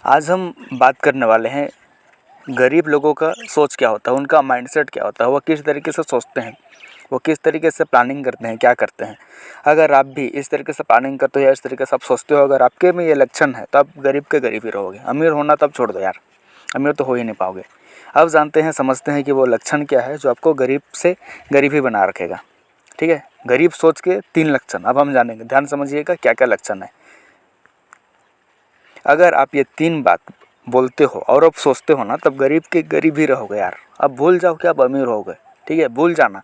आज हम बात करने वाले हैं गरीब लोगों का सोच क्या होता है, उनका माइंडसेट क्या होता है, वो किस तरीके से सोचते हैं, वो किस तरीके से प्लानिंग करते हैं, क्या करते हैं। अगर आप भी इस तरीके से प्लानिंग करते हो या इस तरीके से आप सोचते हो, अगर आपके में ये लक्षण है तो आप गरीब के गरीब ही रहोगे। अमीर होना तो आप छोड़ दो यार, अमीर तो हो ही नहीं पाओगे। अब जानते हैं, समझते हैं कि वो लक्षण क्या है जो आपको गरीब से गरीब ही बना रखेगा। ठीक है, गरीब सोच के 3 लक्षण अब हम जानेंगे। ध्यान समझिएगा क्या क्या लक्षण है। अगर आप ये 3 बात बोलते हो और अब सोचते हो ना, तब गरीब के गरीब ही रहोगे यार। अब भूल जाओ कि आप अमीर हो गए। ठीक है, भूल जाना।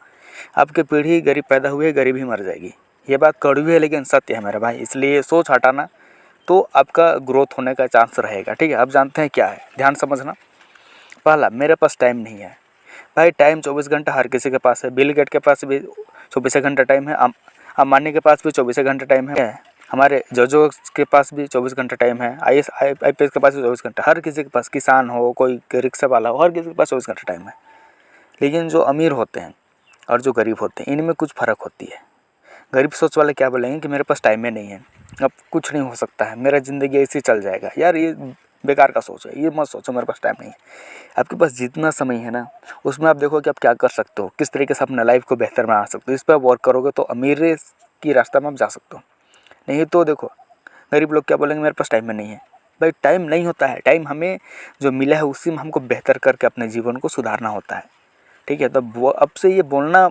आपकी पीढ़ी गरीब पैदा हुई है, गरीब ही मर जाएगी। ये बात कड़वी है लेकिन सत्य है मेरे भाई, इसलिए सोच हटाना तो आपका ग्रोथ होने का चांस रहेगा। ठीक है, अब जानते हैं क्या है, ध्यान समझना। पहला, मेरे पास टाइम नहीं है। भाई टाइम 24 घंटा हर किसी के पास है। बिल गेट के पास भी 24 घंटा टाइम है, अंबानी के पास भी 24 घंटा टाइम है, हमारे जजों के पास भी 24 घंटा टाइम है, IAS के पास भी 24 घंटा, हर किसी के पास, किसान हो, कोई रिक्शा वाला हो, हर किसी के पास 24 घंटा टाइम है। लेकिन जो अमीर होते हैं और जो गरीब होते हैं, इनमें कुछ फ़र्क होती है। गरीब सोच वाले क्या बोलेंगे कि मेरे पास टाइम ही नहीं है, अब कुछ नहीं हो सकता है, मेरा ज़िंदगी ऐसे ही चल जाएगा। यार ये बेकार का सोच है, ये मत सोचो मेरे पास टाइम नहीं है। आपके पास जितना समय है ना, उसमें आप देखो कि आप क्या कर सकते हो, किस तरीके से अपने लाइफ को बेहतर बना सकते हो। इस पर आप वर्क करोगे तो अमीर की रास्ता में आप जा सकते हो। नहीं तो देखो, गरीब लोग क्या बोलेंगे, मेरे पास टाइम में नहीं है। भाई टाइम नहीं होता है, टाइम हमें जो मिला है उसी में हमको बेहतर करके अपने जीवन को सुधारना होता है। ठीक है, तो वो अब से ये बोलना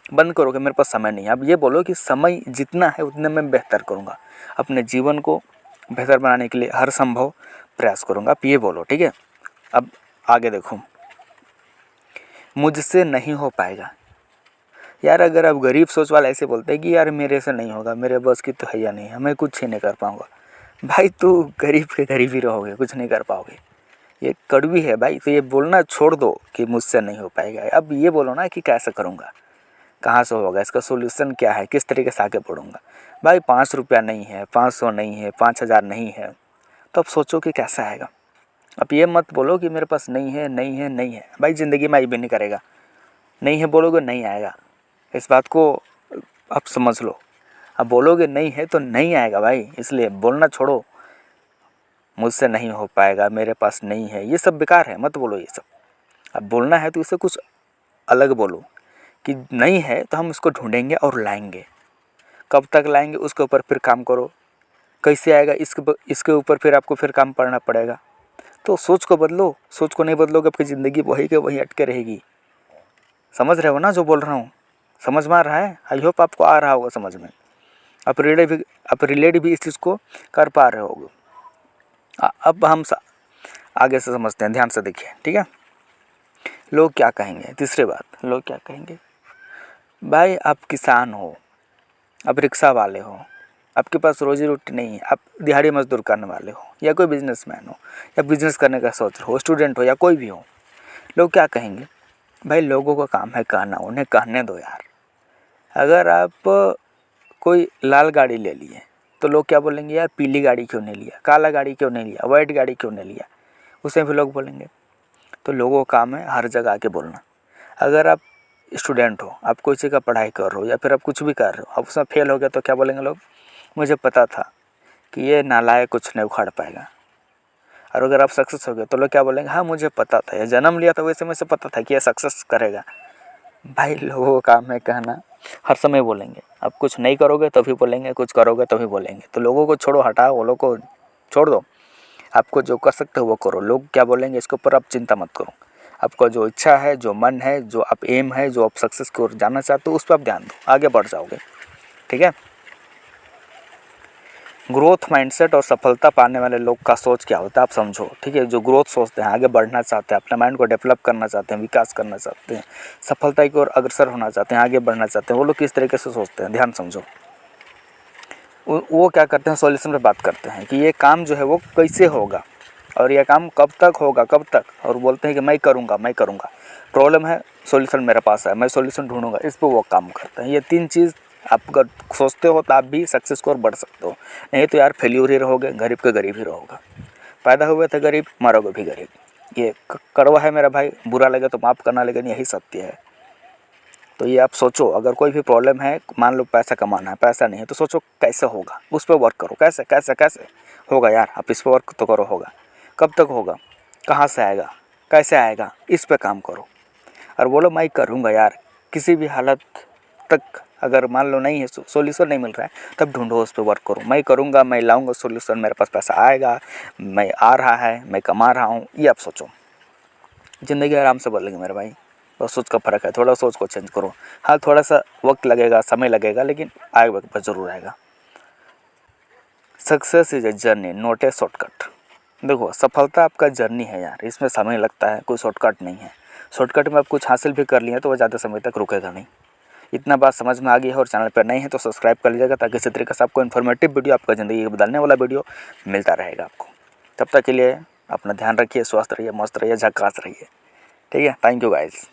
बंद करो कि मेरे पास समय नहीं है। अब ये बोलो कि समय जितना है उतने मैं बेहतर करूँगा, अपने जीवन को बेहतर बनाने के लिए हर संभव प्रयास करूँगा। आप ये बोलो। ठीक है, अब आगे देखो, मुझसे नहीं हो पाएगा। यार अगर आप गरीब सोच वाले ऐसे बोलते हैं कि यार मेरे से नहीं होगा, मेरे बस की तो है या नहीं, मैं कुछ ही नहीं कर पाऊँगा, भाई तू गरीब के गरीब ही रहोगे, कुछ नहीं कर पाओगे। ये कड़वी है भाई। तो ये बोलना छोड़ दो कि मुझसे नहीं हो पाएगा। अब ये बोलो ना कि कैसे करूँगा, कहाँ से होगा, इसका सोल्यूशन क्या है, किस तरीके से आगे बढ़ूँगा। भाई 5 रुपया नहीं है, 500 नहीं है, 5000 नहीं है, तो अब सोचो कि कैसा आएगा। अब ये मत बोलो कि मेरे पास नहीं है, नहीं है, नहीं है। भाई ज़िंदगी में ये भी नहीं करेगा। नहीं है बोलोगे नहीं आएगा, इस बात को आप समझ लो। अब बोलोगे नहीं है तो नहीं आएगा भाई, इसलिए बोलना छोड़ो मुझसे नहीं हो पाएगा, मेरे पास नहीं है, ये सब बेकार है, मत बोलो ये सब। अब बोलना है तो इसे कुछ अलग बोलो कि नहीं है तो हम इसको ढूंढेंगे और लाएंगे। कब तक लाएंगे उसके ऊपर फिर काम करो, कैसे आएगा इसके ऊपर फिर आपको फिर काम करना पड़ेगा। तो सोच को बदलो, सोच को नहीं बदलोगे आपकी ज़िंदगी वही के वही अटके रहेगी। समझ रहे हो ना जो बोल रहा हूँ, समझ में आ रहा है? आई होप आपको आ रहा होगा समझ में। आप रिलेट भी इस चीज़ को कर पा रहे होगे। अब हम आगे से समझते हैं, ध्यान से देखिए। ठीक है, लोग क्या कहेंगे, तीसरी बात, लोग क्या कहेंगे। भाई आप किसान हो, आप रिक्शा वाले हो, आपके पास रोजी रोटी नहीं है, आप दिहाड़ी मजदूर करने वाले हो, या कोई बिजनेसमैन हो, या बिजनेस करने का सोच रहे हो, स्टूडेंट हो या कोई भी हो, लोग क्या कहेंगे। भाई लोगों का काम है कहना, उन्हें कहने दो यार। अगर आप कोई लाल गाड़ी ले लिए तो लोग क्या बोलेंगे, यार पीली गाड़ी क्यों नहीं लिया, काला गाड़ी क्यों नहीं लिया, वाइट गाड़ी क्यों नहीं लिया, उसे भी लोग बोलेंगे। तो लोगों का काम है हर जगह आके बोलना। अगर आप स्टूडेंट हो, आप कोई चीज़ का पढ़ाई कर रहे हो या फिर आप कुछ भी कर रहे हो, आप उसमें फेल हो गया तो क्या बोलेंगे लोग, मुझे पता था कि ये नालायक कुछ नहीं उखाड़ पाएगा। और अगर आप सक्सेस हो गए तो लोग क्या बोलेंगे, हाँ मुझे पता था, ये जन्म लिया था वैसे मुझे पता था कि ये सक्सेस करेगा। भाई लोगों का काम है कहना, हर समय बोलेंगे। आप कुछ नहीं करोगे तो भी बोलेंगे, कुछ करोगे तो भी बोलेंगे। तो लोगों को छोड़ो, हटाओ, वो लोग को छोड़ दो। आपको जो कर सकते हो वो करो, लोग क्या बोलेंगे इसके ऊपर आप चिंता मत करो। आपको जो इच्छा है, जो मन है, जो आप एम है, जो आप सक्सेस की ओर जाना चाहते हो, उस पर आप ध्यान दो, आगे बढ़ जाओगे। ठीक है, ग्रोथ माइंडसेट और सफलता पाने वाले लोग का सोच क्या होता है आप समझो। ठीक है, जो ग्रोथ सोचते हैं, आगे बढ़ना चाहते हैं, अपने माइंड को डेवलप करना चाहते हैं, विकास करना चाहते हैं, सफलता की ओर अग्रसर होना चाहते हैं, आगे बढ़ना चाहते हैं, वो लोग किस तरीके से सोचते हैं, ध्यान समझो। वो क्या करते हैं, सॉल्यूशन पे बात करते हैं कि ये काम जो है वो कैसे होगा और ये काम कब तक होगा, कब तक, और बोलते हैं कि मैं करूँगा, मैं करूँगा। प्रॉब्लम है, सॉल्यूशन मेरे पास है, मैं सॉल्यूशन ढूंढूंगा, इस पर वो काम करते हैं। ये 3 चीज़ आप अगर सोचते हो तो आप भी सक्सेस की ओर बढ़ सकते हो। नहीं तो यार फेल्यूर ही रहोगे, गरीब के गरीब ही रहोगे। पैदा हुए थे गरीब, मरोगे भी गरीब। ये कड़वा है मेरा भाई, बुरा लगे तो माफ़ करना, लेकिन यही सत्य है। तो ये आप सोचो, अगर कोई भी प्रॉब्लम है, मान लो पैसा कमाना है, पैसा नहीं है, तो सोचो कैसे होगा, उस पर वर्क करो, कैसे कैसे कैसे होगा यार, आप इस पर वर्क तो करो, होगा। कब तक होगा, कहाँ से आएगा, कैसे आएगा, इस पे काम करो। और बोलो मैं करूँगा यार, किसी भी हालत तक अगर मान लो नहीं है, सोल्यूशन नहीं मिल रहा है, तब ढूंढो, उस पर वर्क करो। मैं करूँगा, मैं लाऊंगा सोल्यूशन, मेरे पास पैसा आएगा, मैं आ रहा है, मैं कमा रहा हूँ, ये आप सोचो। ज़िंदगी आराम से बदलेगी मेरे भाई। बस सोच का फ़र्क है, थोड़ा सोच को चेंज करो। हाँ थोड़ा सा वक्त लगेगा, समय लगेगा, लेकिन आगे वक्त पर ज़रूर आएगा। Success is a journey not a shortcut. देखो सफलता आपका जर्नी है यार, इसमें समय लगता है, कोई शॉर्टकट नहीं है। शॉर्टकट में आप कुछ हासिल भी कर लिए तो वह ज़्यादा समय तक रुकेगा नहीं। इतना बात समझ में आ गई है, और चैनल पर नए हैं तो सब्सक्राइब कर लीजिएगा, ताकि इसी तरीके से आपको इन्फॉर्मेटिव वीडियो, आपका ज़िंदगी को बदलने वाला वीडियो मिलता रहेगा आपको। तब तक के लिए अपना ध्यान रखिए, स्वस्थ रहिए, मस्त रहिए, झक्कास रहिए। ठीक है, थैंक यू गाइस।